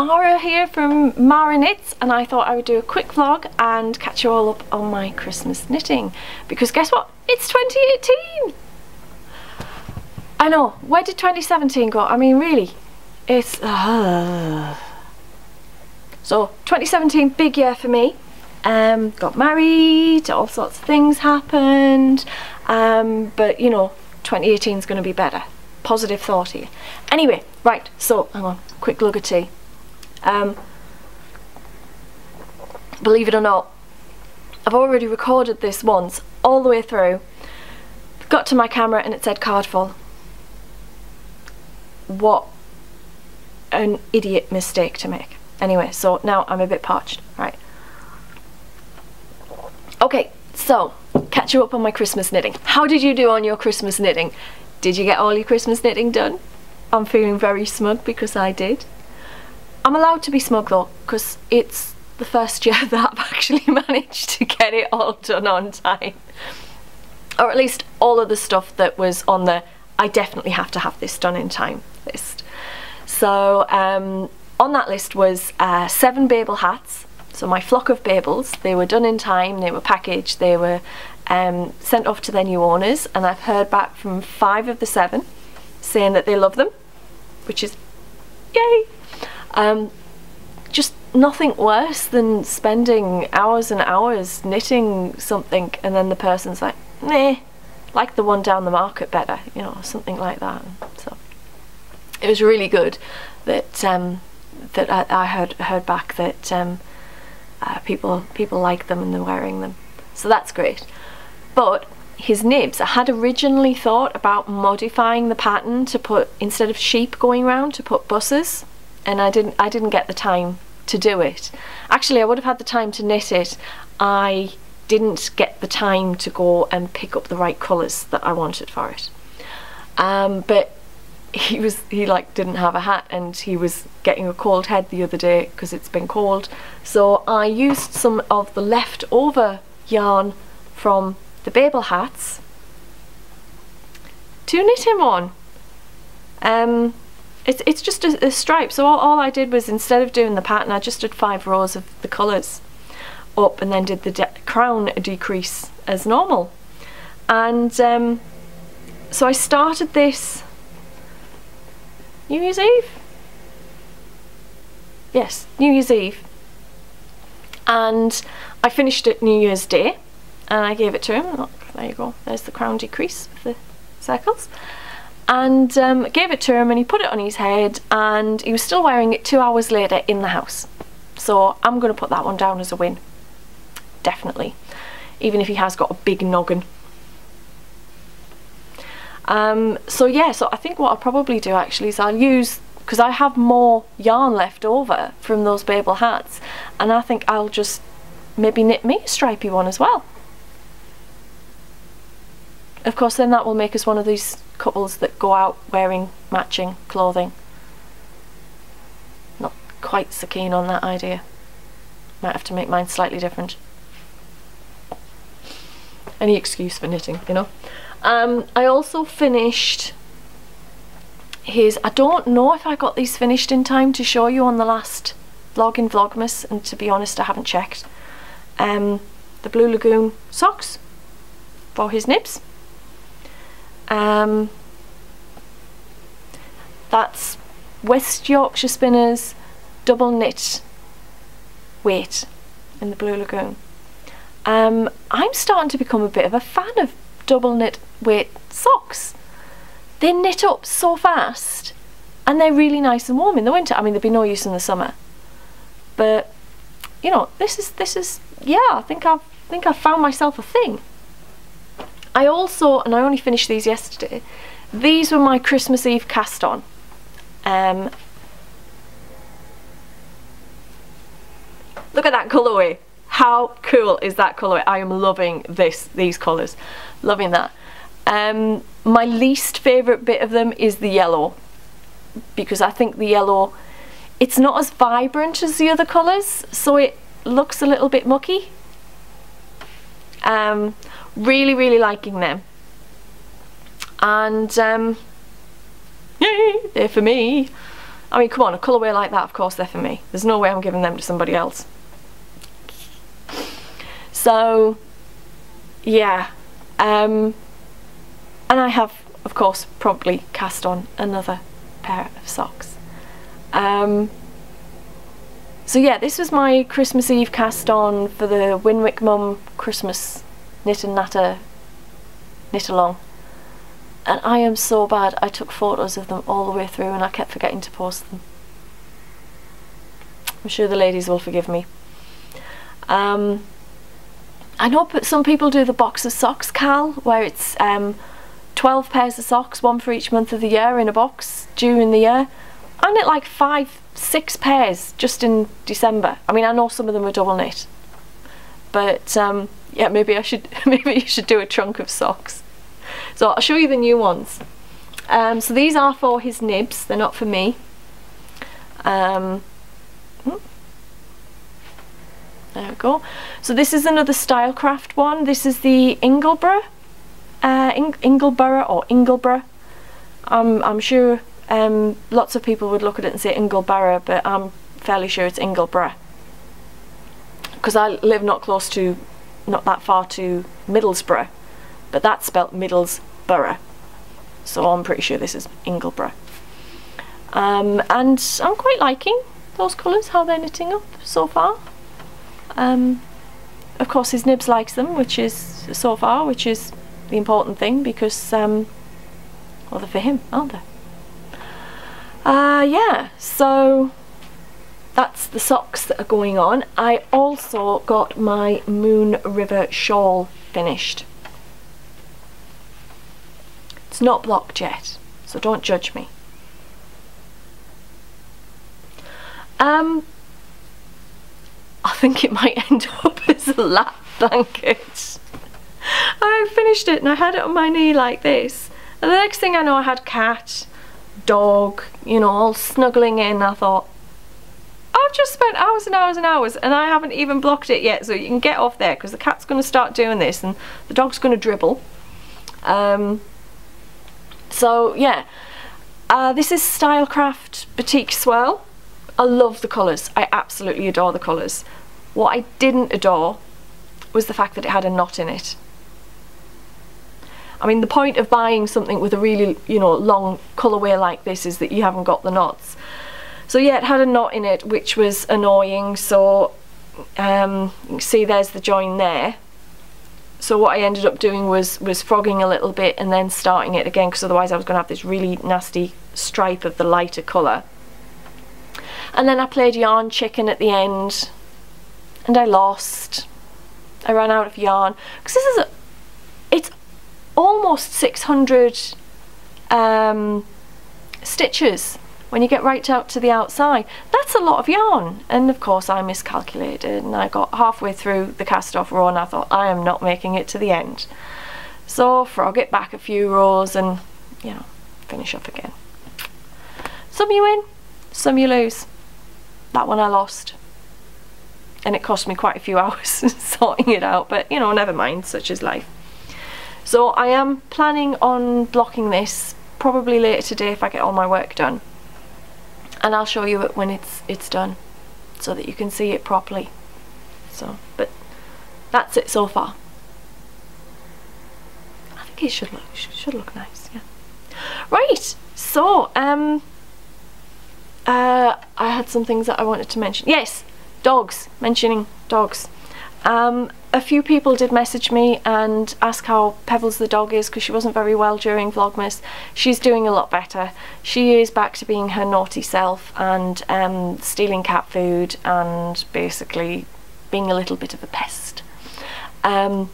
Mara here from Mara Knits, and I thought I would do a quick vlog and catch you all up on my Christmas knitting, because guess what? It's 2018! I know, where did 2017 go? I mean, really, it's... So, 2017, big year for me. Got married, all sorts of things happened, but you know, 2018 is going to be better. Positive thought here. Anyway, right, so hang on, quick glug of tea. Believe it or not, I've already recorded this once, all the way through, got to my camera and it said card full. What an idiot mistake to make. Anyway, so now I'm a bit parched, right. Okay, so, catch you up on my Christmas knitting. How did you do on your Christmas knitting? Did you get all your Christmas knitting done? I'm feeling very smug because I did. I'm allowed to be smug though, because it's the first year that I've actually managed to get it all done on time. Or at least all of the stuff that was on the I definitely have to have this done in time list. So on that list was 7 Babel hats. So my flock of Babels, they were done in time, they were packaged, they were sent off to their new owners, and I've heard back from 5 of the 7 saying that they love them, which is yay! Just nothing worse than spending hours and hours knitting something and then the person's like, nah, like the one down the market better, you know, something like that. So it was really good that that I heard back that people like them and they're wearing them, so that's great. But his nibs, I had originally thought about modifying the pattern to put, instead of sheep going round, to put buses, and I didn't get the time to do it. Actually, I would have had the time to knit it. I didn't get the time to go and pick up the right colours that I wanted for it. But he like didn't have a hat, and he was getting a cold head the other day because it's been cold, so I used some of the leftover yarn from the Babel hats to knit him on. It's just a stripe, so all I did was, instead of doing the pattern, I just did 5 rows of the colours up and then did the crown decrease as normal. And so I started this New Year's Eve? Yes, New Year's Eve. And I finished it New Year's Day, and I gave it to him. Look, there you go, there's the crown decrease with the circles. And gave it to him, and he put it on his head, and he was still wearing it 2 hours later in the house. So I'm going to put that one down as a win. Definitely. Even if he has got a big noggin. So yeah, so I think what I'll probably do actually is I'll use, because I have more yarn left over from those Babel hats, and I think I'll just maybe knit me a stripy one as well. Of course, then that will make us one of these couples that go out wearing matching clothing. Not quite so keen on that idea. Might have to make mine slightly different. Any excuse for knitting, you know. I also finished his, I don't know if I got these finished in time to show you on the last vlog in Vlogmas, and to be honest I haven't checked. The Blue Lagoon socks for his nibs. That's West Yorkshire Spinners double knit weight in the Blue Lagoon. I'm starting to become a bit of a fan of double knit weight socks. They knit up so fast, and they're really nice and warm in the winter. I mean, they'd be no use in the summer, but you know, this is yeah, I think I've found myself a thing. I also, and I only finished these yesterday, these were my Christmas Eve cast on. Look at that colourway. How cool is that colourway? I am loving these colours. Loving that. My least favourite bit of them is the yellow, because I think the yellow, it's not as vibrant as the other colours, so it looks a little bit mucky. Really liking them, and yay, they're for me. I mean, come on, a colourway like that, of course they're for me. There's no way I'm giving them to somebody else. So, yeah. And I have, of course, probably cast on another pair of socks. So yeah, this was my Christmas Eve cast on for the Winwick Mum Christmas Knit and Natter knit along. And I am so bad, I took photos of them all the way through and I kept forgetting to post them. I'm sure the ladies will forgive me. I know some people do the box of socks, Cal, where it's 12 pairs of socks, one for each month of the year in a box, due in the year. I knit like 5-6 pairs just in December. I mean, I know some of them are double knit, but yeah, maybe I should maybe you should do a trunk of socks. So I'll show you the new ones. So these are for his nibs, they're not for me. There we go. So this is another Stylecraft one. This is the Ingleborough, Ingleborough. I'm sure lots of people would look at it and say Ingleborough, but I'm fairly sure it's Ingleborough, because I live not that far to Middlesbrough, but that's spelt Middlesborough, so I'm pretty sure this is Ingleborough. And I'm quite liking those colours, how they're knitting up so far. Of course his nibs likes them, which is the important thing, because well, they're for him, aren't they? Yeah, so that's the socks that are going on. I also got my Moon River shawl finished. It's not blocked yet, so don't judge me. I think it might end up as a lap blanket. I finished it and I had it on my knee like this, and the next thing I know I had cat, dog, you know, all snuggling in. I thought, I've just spent hours and hours and hours and I haven't even blocked it yet, so you can get off there, because the cat's going to start doing this and the dog's going to dribble. So yeah, this is Stylecraft Batik Swirl. I love the colours, I absolutely adore the colours. What I didn't adore was the fact that it had a knot in it. I mean, the point of buying something with a really, you know, long colourway like this is that you haven't got the knots. So yeah, it had a knot in it, which was annoying. So you can see there's the join there. So what I ended up doing was frogging a little bit and then starting it again, because otherwise I was going to have this really nasty stripe of the lighter colour. And then I played yarn chicken at the end, and I lost. I ran out of yarn, because this is it's almost 600 stitches when you get right out to the outside. That's a lot of yarn, and of course I miscalculated and I got halfway through the cast off row and I thought, I am not making it to the end. So frog it back a few rows and, you know, finish up again. Some you win, some you lose. That one I lost, and it cost me quite a few hours sorting it out, but you know, never mind, such is life. So I am planning on blocking this probably later today if I get all my work done, and I'll show you it when it's done, so that you can see it properly. So, but that's it so far. I think it should look nice, yeah. Right, so I had some things that I wanted to mention. Yes, dogs, mentioning dogs. A few people did message me and ask how Pebbles the dog is, because she wasn't very well during Vlogmas. She's doing a lot better. She is back to being her naughty self and stealing cat food and basically being a little bit of a pest. I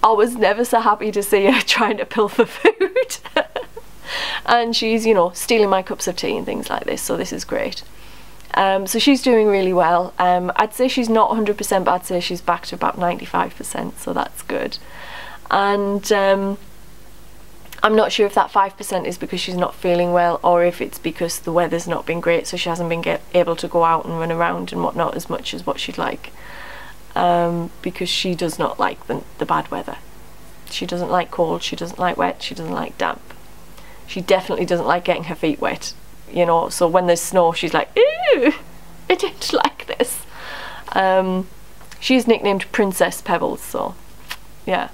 was never so happy to see her trying to pilfer food. And she's, you know, stealing my cups of tea and things like this, so this is great. So she's doing really well. I'd say she's not 100%, but I'd say she's back to about 95%, so that's good. And I'm not sure if that 5% is because she's not feeling well, or if it's because the weather's not been great, so she hasn't been able to go out and run around and whatnot as much as what she'd like. Because she does not like the bad weather. She doesn't like cold, she doesn't like wet, she doesn't like damp. she definitely doesn't like getting her feet wet, you know, so when there's snow she's like, ew, I don't like this. She's nicknamed Princess Pebbles, so yeah.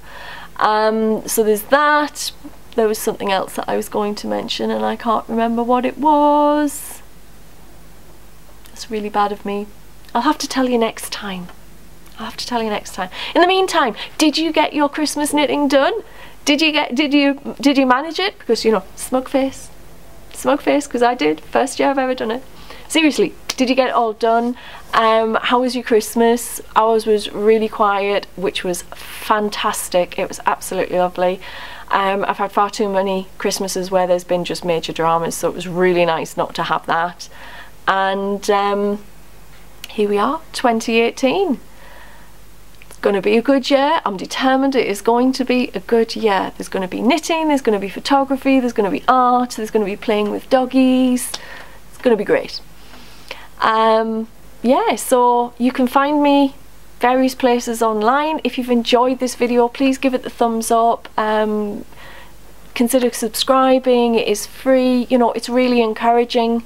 So there's that. There was something else that I was going to mention and I can't remember what it was. It's really bad of me. I'll have to tell you next time. I'll have to tell you next time. In the meantime, did you get your Christmas knitting done? Did you manage it? Because, you know, smug face, because I did. First year I've ever done it. Seriously, did you get it all done? How was your Christmas? Ours was really quiet, which was fantastic. It was absolutely lovely. I've had far too many Christmases where there's been just major dramas, so it was really nice not to have that. And here we are, 2018. Going to be a good year. I'm determined it is going to be a good year. There's going to be knitting, there's going to be photography, there's going to be art, there's going to be playing with doggies. It's going to be great. Yeah, so you can find me various places online. If you've enjoyed this video, please give it the thumbs up. Consider subscribing. It is free. You know, it's really encouraging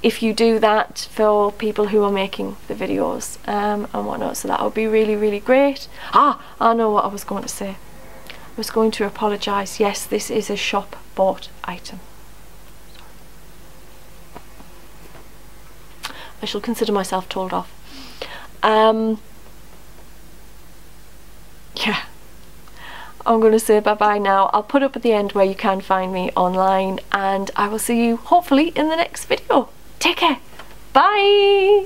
if you do that for people who are making the videos and whatnot, so that would be really, really great. I know what I was going to say. I was going to apologise. Yes, this is a shop bought item. I shall consider myself told off. Yeah, I'm going to say bye bye now. I'll put up at the end where you can find me online, and I will see you hopefully in the next video. Take care. Bye.